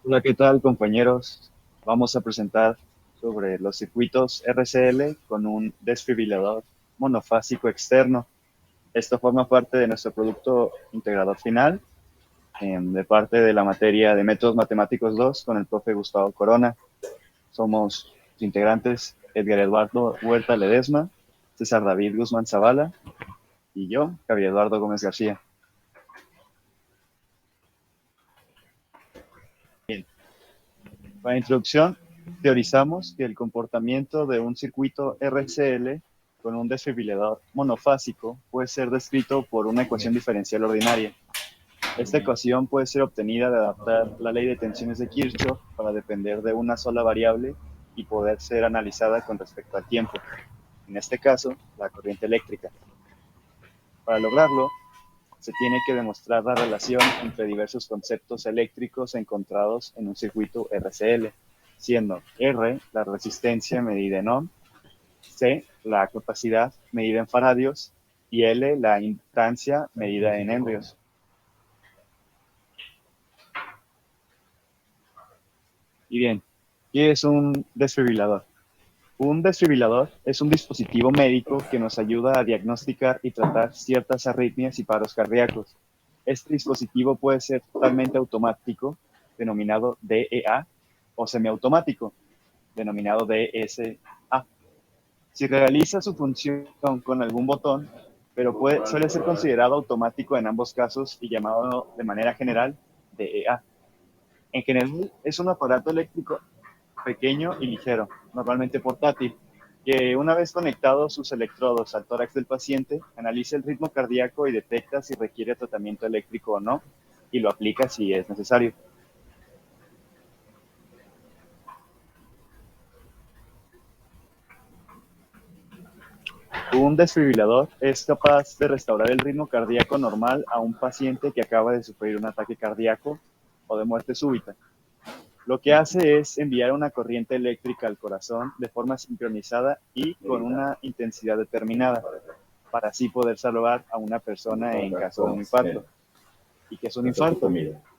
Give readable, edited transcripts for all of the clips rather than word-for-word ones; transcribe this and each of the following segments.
Hola, ¿qué tal, compañeros? Vamos a presentar sobre los circuitos RCL con un desfibrilador monofásico externo. Esto forma parte de nuestro producto integrador final, de parte de la materia de Métodos Matemáticos 2 con el profe Gustavo Corona. Somos los integrantes Edgar Eduardo Huerta Ledesma, César David Guzmán Zavala y yo, Javier Eduardo Gómez García. Para introducción, teorizamos que el comportamiento de un circuito RCL con un desfibrilador monofásico puede ser descrito por una ecuación diferencial ordinaria. Esta ecuación puede ser obtenida de adaptar la ley de tensiones de Kirchhoff para depender de una sola variable y poder ser analizada con respecto al tiempo, en este caso, la corriente eléctrica. Para lograrlo, se tiene que demostrar la relación entre diversos conceptos eléctricos encontrados en un circuito RCL, siendo R la resistencia medida en ohm, C la capacidad medida en faradios y L la instancia medida en henrios. Y bien, ¿qué es un desfibrilador? Un desfibrilador es un dispositivo médico que nos ayuda a diagnosticar y tratar ciertas arritmias y paros cardíacos. Este dispositivo puede ser totalmente automático, denominado DEA, o semiautomático, denominado DSA. Si realiza su función con algún botón, pero suele ser considerado automático en ambos casos y llamado de manera general DEA. En general, es un aparato eléctrico pequeño y ligero, normalmente portátil, que una vez conectados sus electrodos al tórax del paciente, analiza el ritmo cardíaco y detecta si requiere tratamiento eléctrico o no, y lo aplica si es necesario. Un desfibrilador es capaz de restaurar el ritmo cardíaco normal a un paciente que acaba de sufrir un ataque cardíaco o de muerte súbita. Lo que hace es enviar una corriente eléctrica al corazón de forma sincronizada y con una intensidad determinada, para así poder salvar a una persona en caso de un infarto. ¿Y qué es un infarto?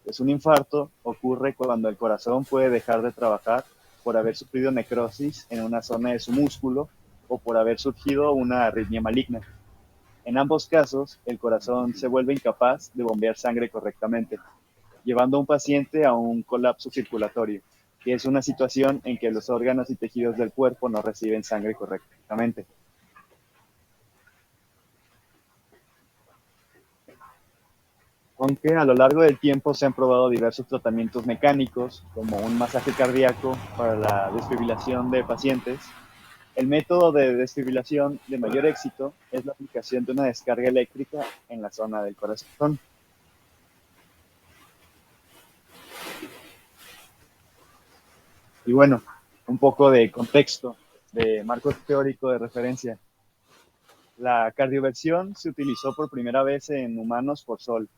Pues un infarto ocurre cuando el corazón puede dejar de trabajar por haber sufrido necrosis en una zona de su músculo o por haber surgido una arritmia maligna. En ambos casos, el corazón se vuelve incapaz de bombear sangre correctamente, llevando a un paciente a un colapso circulatorio, que es una situación en que los órganos y tejidos del cuerpo no reciben sangre correctamente. Aunque a lo largo del tiempo se han probado diversos tratamientos mecánicos, como un masaje cardíaco para la desfibrilación de pacientes, el método de desfibrilación de mayor éxito es la aplicación de una descarga eléctrica en la zona del corazón. Y bueno, un poco de contexto, de marco teórico de referencia. La cardioversión se utilizó por primera vez en humanos por Sol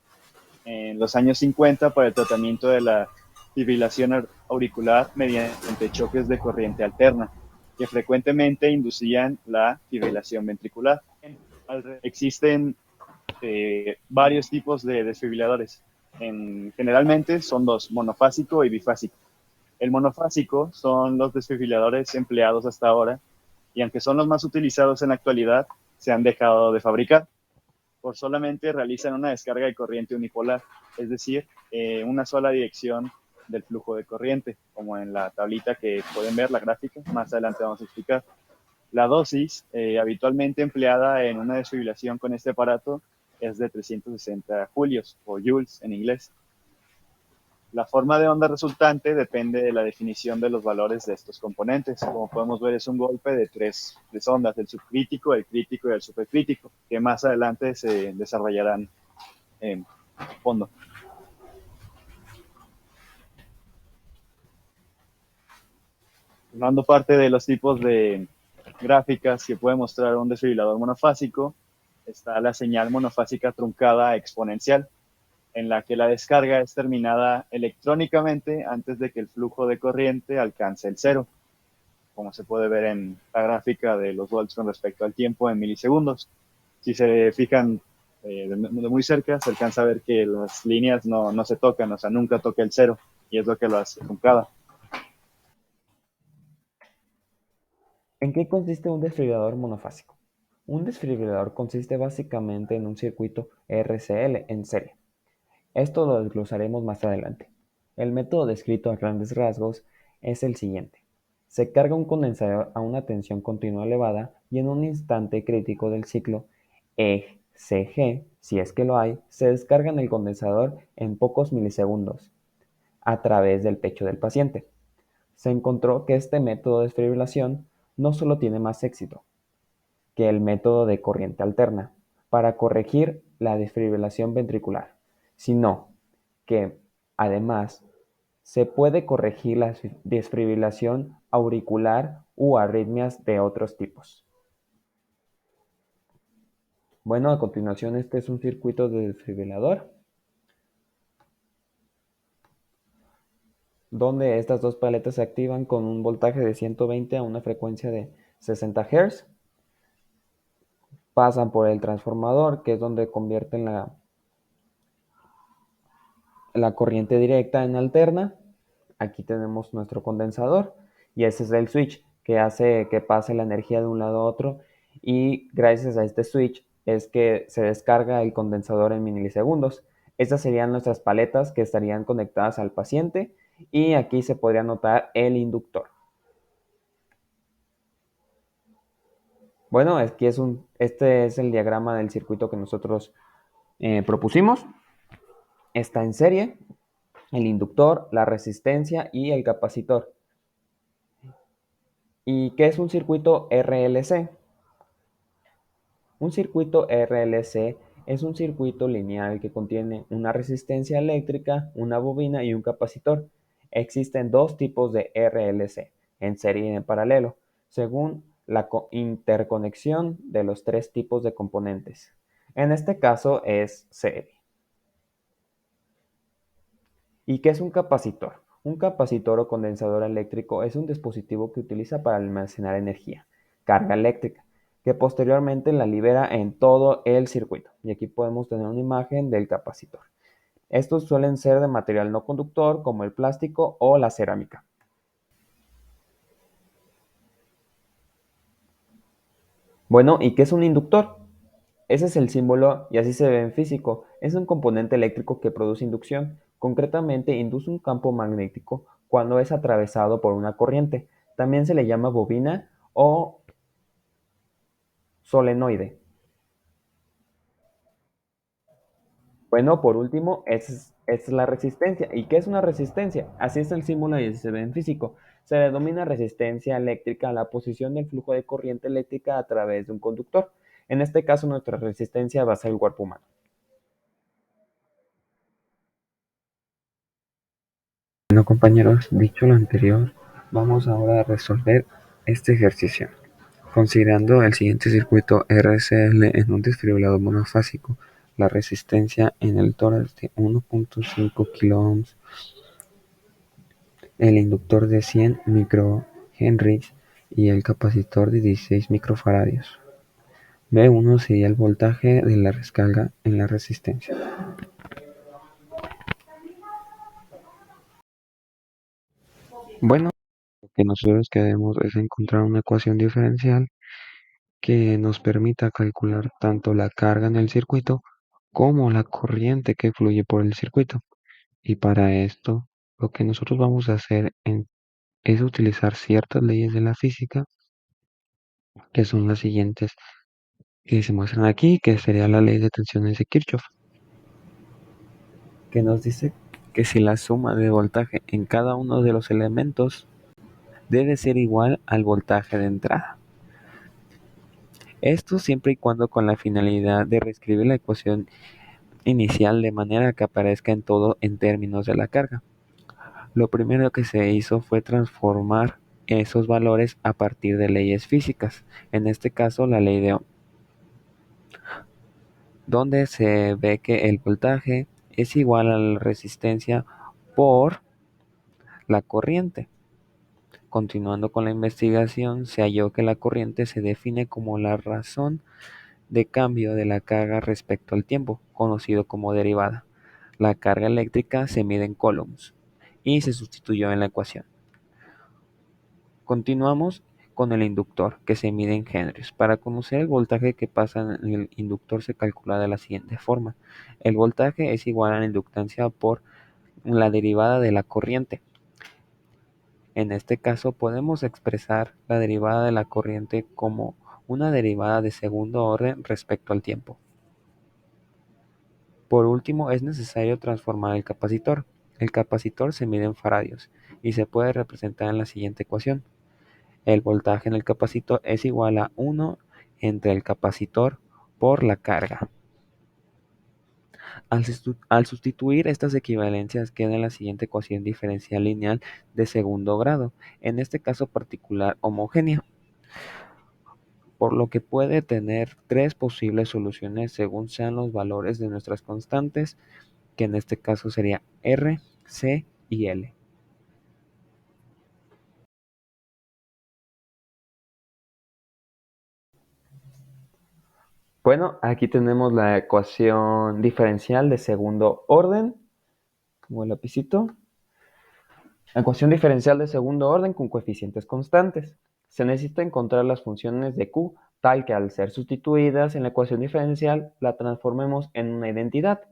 en los años 50 para el tratamiento de la fibrilación auricular mediante choques de corriente alterna, que frecuentemente inducían la fibrilación ventricular. Existen varios tipos de desfibriladores. Generalmente son dos, monofásico y bifásico. El monofásico son los desfibriladores empleados hasta ahora y aunque son los más utilizados en la actualidad, se han dejado de fabricar por solamente realizan una descarga de corriente unipolar, es decir, una sola dirección del flujo de corriente, como en la tablita que pueden ver, la gráfica, más adelante vamos a explicar. La dosis habitualmente empleada en una desfibrilación con este aparato es de 360 julios o joules en inglés. La forma de onda resultante depende de la definición de los valores de estos componentes. Como podemos ver, es un golpe de tres ondas, el subcrítico, el crítico y el supercrítico, que más adelante se desarrollarán en fondo. Formando parte de los tipos de gráficas que puede mostrar un desfibrilador monofásico, está la señal monofásica truncada exponencial, en la que la descarga es terminada electrónicamente antes de que el flujo de corriente alcance el cero, como se puede ver en la gráfica de los volts con respecto al tiempo en milisegundos. Si se fijan de muy cerca, se alcanza a ver que las líneas no se tocan, o sea, nunca toca el cero. y es lo que lo hace truncada. ¿En qué consiste un desfibrilador monofásico? Un desfibrilador consiste básicamente en un circuito RCL en serie. Esto lo desglosaremos más adelante. El método descrito a grandes rasgos es el siguiente. Se carga un condensador a una tensión continua elevada y en un instante crítico del ciclo ECG, si es que lo hay, se descarga en el condensador en pocos milisegundos a través del pecho del paciente. Se encontró que este método de desfibrilación no solo tiene más éxito que el método de corriente alterna para corregir la desfibrilación ventricular, sino que, además, se puede corregir la desfibrilación auricular u arritmias de otros tipos. Bueno, a continuación este es un circuito de desfibrilador donde estas dos paletas se activan con un voltaje de 120 a una frecuencia de 60 Hz, pasan por el transformador, que es donde convierten la corriente directa en alterna. Aquí tenemos nuestro condensador y ese es el switch que hace que pase la energía de un lado a otro, y gracias a este switch es que se descarga el condensador en milisegundos. Estas serían nuestras paletas que estarían conectadas al paciente, y aquí se podría notar el inductor. Bueno, este es el diagrama del circuito que nosotros propusimos. Está en serie el inductor, la resistencia y el capacitor. ¿Y qué es un circuito RLC? Un circuito RLC es un circuito lineal que contiene una resistencia eléctrica, una bobina y un capacitor. Existen dos tipos de RLC, en serie y en paralelo, según la interconexión de los tres tipos de componentes. En este caso es serie. ¿Y qué es un capacitor? Un capacitor o condensador eléctrico es un dispositivo que utiliza para almacenar energía, carga eléctrica, que posteriormente la libera en todo el circuito. Y aquí podemos tener una imagen del capacitor. Estos suelen ser de material no conductor como el plástico o la cerámica. Bueno, ¿y qué es un inductor? Ese es el símbolo y así se ve en físico. Es un componente eléctrico que produce inducción. Concretamente, induce un campo magnético cuando es atravesado por una corriente. También se le llama bobina o solenoide. Bueno, por último, es la resistencia. ¿Y qué es una resistencia? Así es el símbolo y así se ve en físico. Se denomina resistencia eléctrica a la posición del flujo de corriente eléctrica a través de un conductor. En este caso, nuestra resistencia va a ser el cuerpo humano. Bueno, compañeros, dicho lo anterior, vamos ahora a resolver este ejercicio. Considerando el siguiente circuito RCL en un desfibrilador monofásico, la resistencia en el tórax de 1.5 kΩ, el inductor de 100 microhenries y el capacitor de 16 microfaradios. B1 sería el voltaje de la descarga en la resistencia. Bueno, lo que nosotros queremos es encontrar una ecuación diferencial que nos permita calcular tanto la carga en el circuito como la corriente que fluye por el circuito. Y para esto, lo que nosotros vamos a hacer es utilizar ciertas leyes de la física, que son las siguientes que se muestran aquí, que sería la ley de tensiones de Kirchhoff, que nos dice que si la suma de voltaje en cada uno de los elementos debe ser igual al voltaje de entrada. Esto siempre y cuando con la finalidad de reescribir la ecuación inicial de manera que aparezca en todo en términos de la carga. Lo primero que se hizo fue transformar esos valores a partir de leyes físicas, en este caso la ley de Ohm, donde se ve que el voltaje es igual a la resistencia por la corriente. Continuando con la investigación, se halló que la corriente se define como la razón de cambio de la carga respecto al tiempo, conocido como derivada. La carga eléctrica se mide en coulombs y se sustituyó en la ecuación. Continuamos con el inductor, que se mide en henrios. Para conocer el voltaje que pasa en el inductor se calcula de la siguiente forma. El voltaje es igual a la inductancia por la derivada de la corriente. En este caso podemos expresar la derivada de la corriente como una derivada de segundo orden respecto al tiempo. Por último, es necesario transformar el capacitor. El capacitor se mide en faradios y se puede representar en la siguiente ecuación. El voltaje en el capacitor es igual a 1 entre el capacitor por la carga. Al sustituir estas equivalencias queda la siguiente ecuación diferencial lineal de segundo grado, en este caso particular homogénea, por lo que puede tener tres posibles soluciones según sean los valores de nuestras constantes, que en este caso sería R, C y L. Bueno, aquí tenemos la ecuación diferencial de segundo orden, como el lapicito. La ecuación diferencial de segundo orden con coeficientes constantes. Se necesita encontrar las funciones de Q tal que al ser sustituidas en la ecuación diferencial la transformemos en una identidad.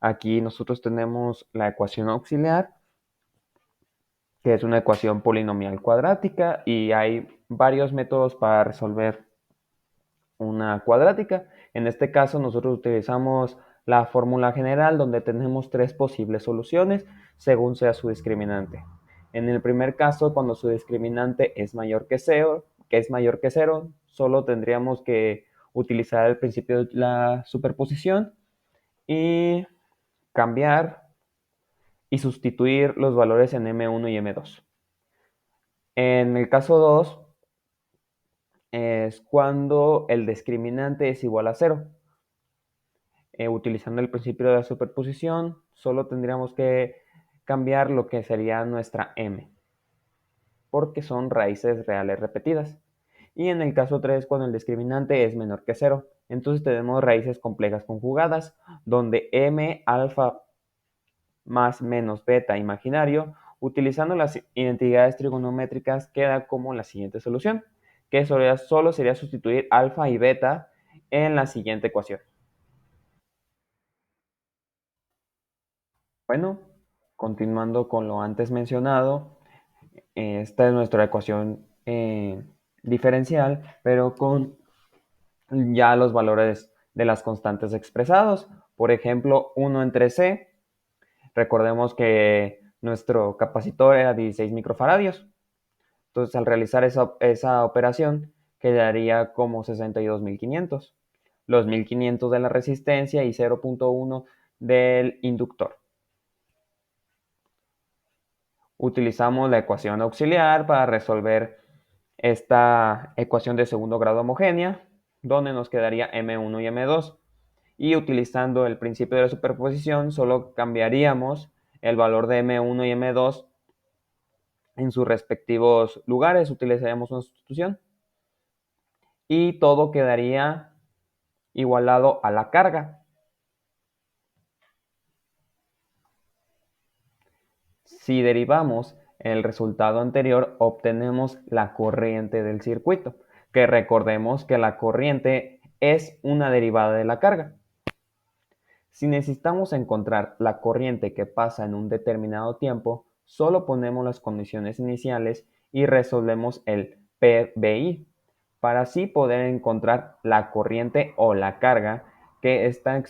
Aquí nosotros tenemos la ecuación auxiliar, que es una ecuación polinomial cuadrática, y hay varios métodos para resolver una cuadrática. En este caso nosotros utilizamos la fórmula general donde tenemos tres posibles soluciones según sea su discriminante. En el primer caso, cuando su discriminante es mayor que cero, solo tendríamos que utilizar el principio de la superposición y cambiar y sustituir los valores en M1 y M2. En el caso 2 es cuando el discriminante es igual a 0. Utilizando el principio de la superposición, solo tendríamos que cambiar lo que sería nuestra m, porque son raíces reales repetidas. Y en el caso 3, cuando el discriminante es menor que 0, entonces tenemos raíces complejas conjugadas, donde m alfa más menos beta imaginario, utilizando las identidades trigonométricas, queda como la siguiente solución, que solo sería sustituir alfa y beta en la siguiente ecuación. Bueno, continuando con lo antes mencionado, esta es nuestra ecuación diferencial, pero con ya los valores de las constantes expresados. Por ejemplo, 1 entre C. Recordemos que nuestro capacitor era 16 microfaradios. Entonces, al realizar esa operación, quedaría como 62.500. Los 1.500 de la resistencia y 0.1 del inductor. Utilizamos la ecuación auxiliar para resolver esta ecuación de segundo grado homogénea, donde nos quedaría M1 y M2. Y utilizando el principio de la superposición, solo cambiaríamos el valor de M1 y M2 en sus respectivos lugares. Utilizaríamos una sustitución. Y todo quedaría igualado a la carga. Si derivamos el resultado anterior, obtenemos la corriente del circuito, que recordemos que la corriente es una derivada de la carga. Si necesitamos encontrar la corriente que pasa en un determinado tiempo, solo ponemos las condiciones iniciales y resolvemos el PBI, para así poder encontrar la corriente o la carga que está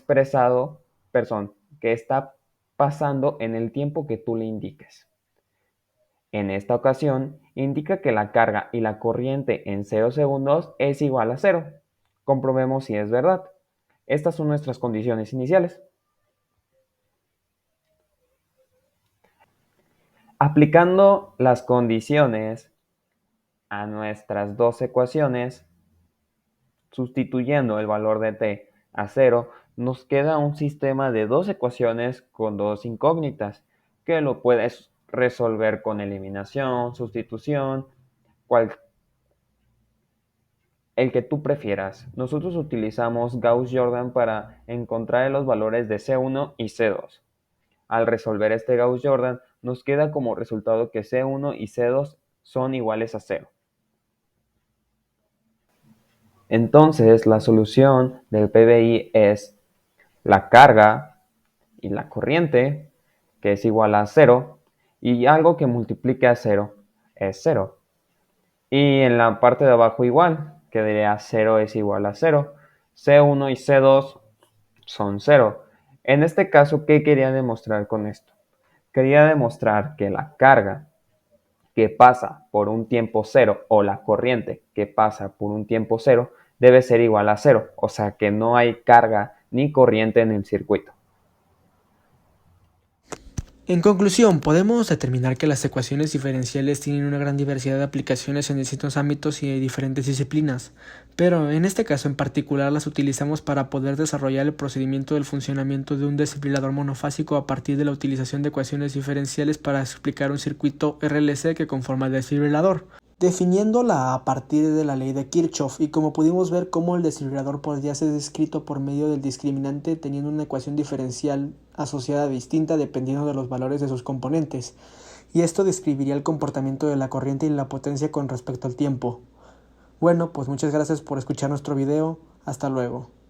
que está pasando en el tiempo que tú le indiques. En esta ocasión, indica que la carga y la corriente en 0 segundos es igual a 0. Comprobemos si es verdad. Estas son nuestras condiciones iniciales. Aplicando las condiciones a nuestras dos ecuaciones, sustituyendo el valor de t a 0, nos queda un sistema de dos ecuaciones con dos incógnitas, que lo puedes resolver con eliminación, sustitución, el que tú prefieras. Nosotros utilizamos Gauss-Jordan para encontrar los valores de C1 y C2. Al resolver este Gauss-Jordan, nos queda como resultado que C1 y C2 son iguales a 0. Entonces, la solución del PBI es la carga y la corriente, que es igual a 0, y algo que multiplique a 0 es 0. Y en la parte de abajo igual, quedaría 0 es igual a 0. C1 y C2 son 0. En este caso, ¿qué quería demostrar con esto? Quería demostrar que la carga que pasa por un tiempo 0 o la corriente que pasa por un tiempo 0 debe ser igual a 0. O sea que no hay carga ni corriente en el circuito. En conclusión, podemos determinar que las ecuaciones diferenciales tienen una gran diversidad de aplicaciones en distintos ámbitos y diferentes disciplinas, pero en este caso en particular las utilizamos para poder desarrollar el procedimiento del funcionamiento de un desfibrilador monofásico a partir de la utilización de ecuaciones diferenciales para explicar un circuito RLC que conforma el desfibrilador, definiéndola a partir de la ley de Kirchhoff, y como pudimos ver cómo el desfibrilador podría ser descrito por medio del discriminante teniendo una ecuación diferencial asociada distinta dependiendo de los valores de sus componentes, y esto describiría el comportamiento de la corriente y la potencia con respecto al tiempo. Bueno, pues muchas gracias por escuchar nuestro video, hasta luego.